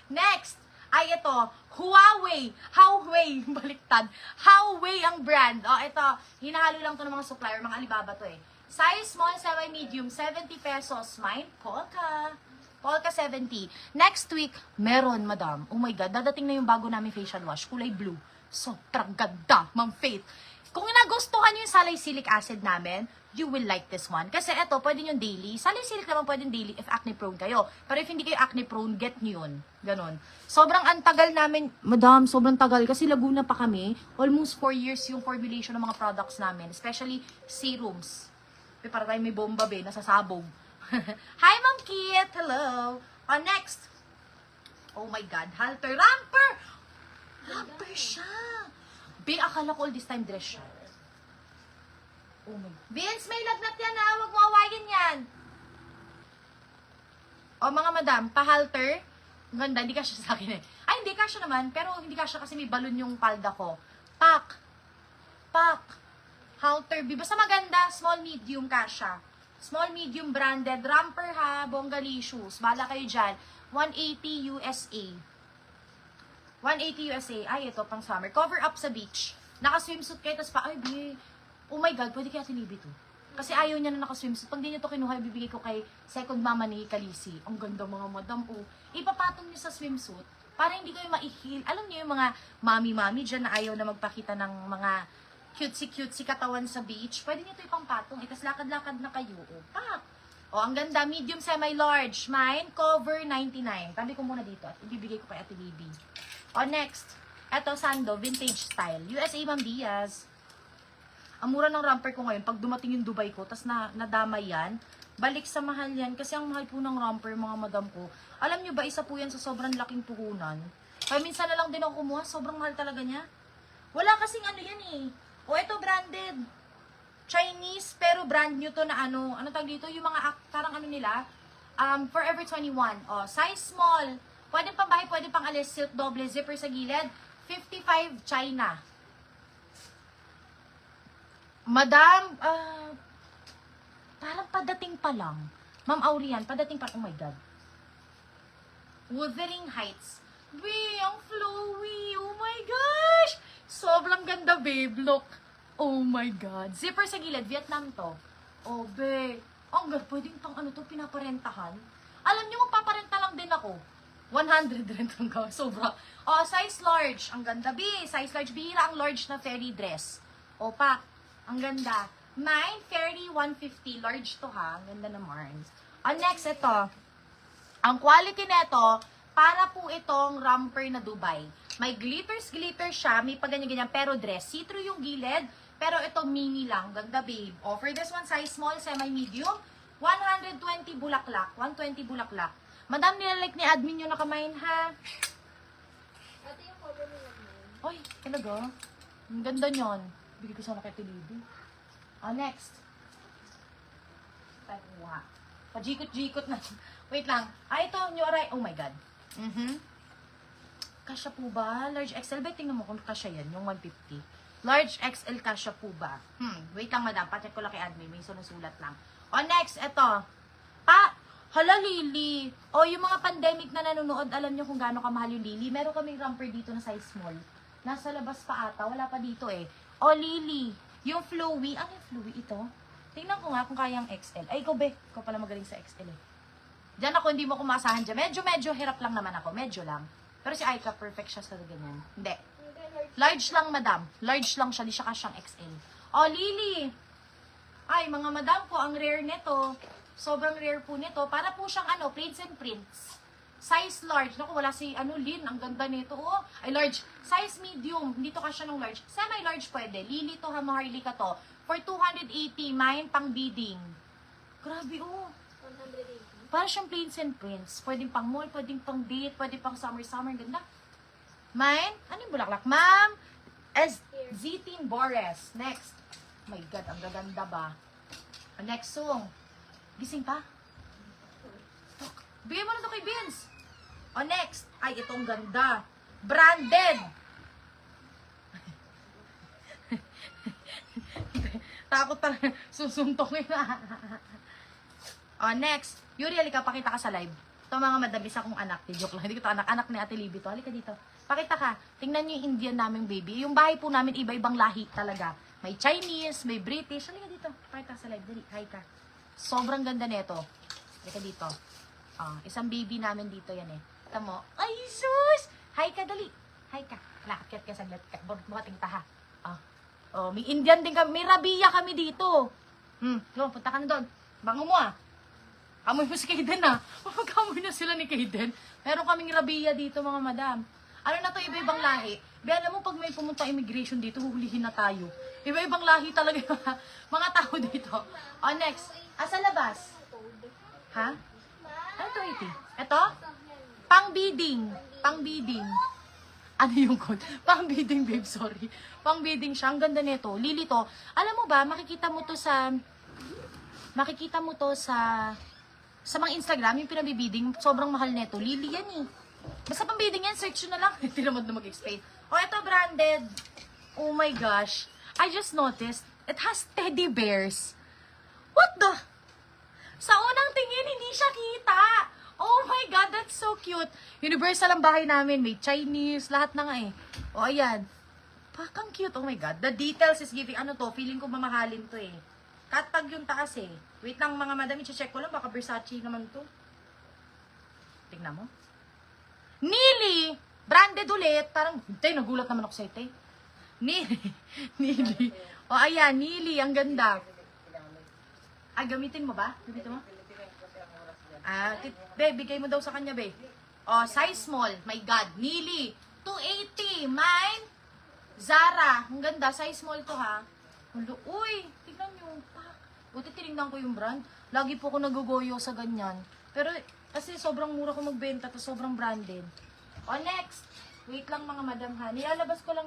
Next, ay ito, Huawei. Huawei, baliktad. Huawei ang brand. O, ito, hinahalo lang to ng mga supplier, mga Alibaba to eh. Size small, semi-medium, 70 pesos. Mine, Polka. Polka 70. Next week, meron, madam. Oh my God, dadating na yung bago namin facial wash. Kulay blue. Sobrang ganda, Ma'am Faith. Kung nagustuhan nyo yung salicylic acid namin, you will like this one. Kasi ito, pwede nyo daily. Salicylic naman pwede daily if acne prone kayo. Pero if hindi kayo acne prone, get nyo yun. Ganon. Sobrang antagal namin, madam, sobrang tagal. Kasi Laguna pa kami. Almost 4 years yung formulation ng mga products namin. Especially serums. Para tayo may bomba be, nasasabog. Hi, Ma'am Kit! Hello! Next. Oh my God, halter. Ramper! Ramper siya! Be, akala ko all this time dress siya. Oh my God. Vince, may lagnat yan ha! Huwag mo awayin yan! O mga madam, pa-halter. Ganda, hindi kasya sa akin eh. Ay, hindi kasya naman. Pero hindi kasya kasi may balon yung palda ko. Pak! Pak! Halter B. Basta maganda, small, medium kasya. Small, medium branded. Ramper ha, Bonggalicious. Bala kayo dyan. 180 USA. 180 USA. Ay, ito, pang summer. Cover up sa beach. Naka-swimsuit kayo, tapos pa, ay, be, oh my God, pwede kaya tinibi to. Kasi ayaw niya na naka-swimsuit. Pag di niya to kinuha, ibibigay ko kay second mama ni Kalisi. Ang ganda mga madam, oh. Ipapatong niyo sa swimsuit para hindi kayo maihil. Alam niyo yung mga mami-mami dyan na ayaw na magpakita ng mga cutesy-cutesy katawan sa beach. Pwede niyo to ipang-patong. Tapos lakad-lakad na kayo. Oh, pak! Oh, ang ganda. Medium, semi-large. Mine, cover 99. Tabi ko muna dito at ibibigay ko kay Ate Bibi. O, next. Eto, Sando, vintage style. USA, Ma'am Diaz. Ang mura ng romper ko ngayon, pag dumating yung Dubai ko, tas nadamay yan, balik sa mahal yan. Kasi ang mahal po ng romper, mga madam ko. Alam nyo ba, isa po yan sa sobrang laking puhunan. Kaya minsan na lang din ako kumuha, sobrang mahal talaga niya. Wala kasing ano yan eh. O, eto, branded. Chinese, pero brand new to na ano tawag dito, yung mga, parang ano nila, Forever 21. O, size small. Pwede pang bahay, pwede pang alis, silk double, zipper sa gilid. 55 China. Madam, parang padating pa lang. Ma'am Aurian, padating pa, oh my God. Wuthering Heights. Wee, ang flowy. Oh my gosh. Sobrang ganda, babe. Look. Oh my God. Zipper sa gilid. Vietnam to. Oh, babe. Ang ganda. Pwedeng pang ano to, pinaparentahan. Alam niyo, magpaparenta lang din ako. 100 rin itong gawin. Sobra. Oh, size large. Ang ganda, B. Size large. Bihira ang large na fairy dress. O, pak. Ang ganda. Mine, fairy 150. Large to ha. Ang ganda naman. Next, ito. Ang quality nito, para po itong romper na Dubai. May glitters siya. May paganyan-ganyan. Pero dress. See-through yung gilid. Pero ito mini lang. Ganda, babe. Oh, for this one, size small, semi-medium. 120 bulaklak. 120 bulaklak. Madam, nilalike ni admin yung nakamain, ha? Ate yung cover mo naman. Oy, talaga? Ang ganda nyon. Bigay ko sana kay Tilibi. Next. Wow. Pajikot-jikot na. Wait lang. Ito, new arrival. Oh my God. Kasya po ba? Large XL ba? Tingnan mo kung kasya yan. Yung 150. Large XL kasya po ba? Wait lang, madam. Pacheck ko lang kay admin. May sunusulat lang. Next. Ito. Hala, Lily. Yung mga pandemic na nanonood, alam nyo kung gaano kamahal yung Lily. Meron kaming romper dito na size small. Nasa labas pa ata. Wala pa dito eh. Lily. Yung flowy. Ano yung flowy? Ito? Tingnan ko nga kung kayang XL. Ay, ikaw be. Ikaw pala magaling sa XL eh. Diyan ako, hindi mo kumasahan dyan. Medyo hirap lang naman ako. Medyo lang. Pero si Aika, perfect siya sa ganyan. Hindi. Large lang, madam. Large lang siya. Di siya kasyang XL. Lily. Ay, mga madam ko, ang rare nito. Sobrang rare po nito. Para po siyang plates and prints. Size large. Naku, wala si Lynn. Ang ganda nito. Ay, large. Size medium. Hindi to kasya ng large. Semi-large pwede. Lily to, Maharlika to. For 280. Mine, pang bidding. Grabe, 180. Para siyang plates and prints. Pwedeng pang mall, pwedeng pang date, pwedeng pang summer. Ganda. Mine, ano yung bulaklak? Ma'am, Zitin Bores. Next. Oh my God, ang gaganda ba? Next song. Gising pa? Bigay mo na ito kay Vince. Next. Ay, itong ganda. Branded. Takot talaga. Susuntokin na. Next. Yuri, halika, pakita ka sa live. Ito mga madam, isa kong anak. Joke lang, hindi ko to anak. Anak ni Ate Libby to. Halika dito. Pakita ka. Tingnan niyo yung Indian naming baby. Yung bahay po namin, iba-ibang lahi talaga. May Chinese, may British. Halika dito. Pakita sa live. Dali, hi ka. Sobrang ganda nito. Halika dito. Isang baby namin dito yan eh. Kita mo. Ay, sus! Hi ka, dali. Hi ka. Nakakit ka saglit. Bukating taha. May Indian din kami. May Rabia kami dito. Punta ka na doon. Bango mo Amoy mo si Kaden Magkamoy na sila ni Kaden. Meron kaming Rabia dito mga madam. Ano na to, iba-ibang lahi. Alam mo, pag may pumunta immigration dito, huhulihin na tayo. Iba-ibang lahi talaga yung mga tao dito. Next. Sa labas. Ha? Ano to, iti? Ito? Pang-bidding. Pang-bidding. Ano yung code? Pang-bidding, babe, sorry. Pang-bidding siya. Ang ganda nito. Lily to. Alam mo ba, makikita mo to sa mga Instagram, yung pinabibiding, sobrang mahal nito. Lily yan eh. Basta pang-bidding yan, search nyo na lang. Tinamad na mag-explain. Ito branded. Oh my gosh. I just noticed, it has teddy bears. What the? Sa unang tingin, hindi siya kita. Oh my God, that's so cute. Universal ang bahay namin. May Chinese, lahat na nga eh. Ayan. Pakang cute. Oh my God. The details is giving, ano to, feeling ko mamahalin to eh. Katag yung taas eh. Wait lang mga madam, i-check ko lang. Baka Versace naman to. Tingnan mo. Nili! Branded ulit. Parang, nagulat naman ako sa ito eh. Nili. Ayan, Nili. Ang ganda. Gamitin mo ba? Gamitin mo? Be, bigay mo daw sa kanya, be. Size small. My God. Nili. 280. Mine. Zara. Ang ganda. Size small to, ha. Uy, tignan nyo. Buti tinignan ko yung brand. Lagi po ako nagugoyo sa ganyan. Pero, kasi sobrang mura ko magbenta, tapos sobrang branded. Next. Wait lang mga madam, ha. Nilalabas ko lang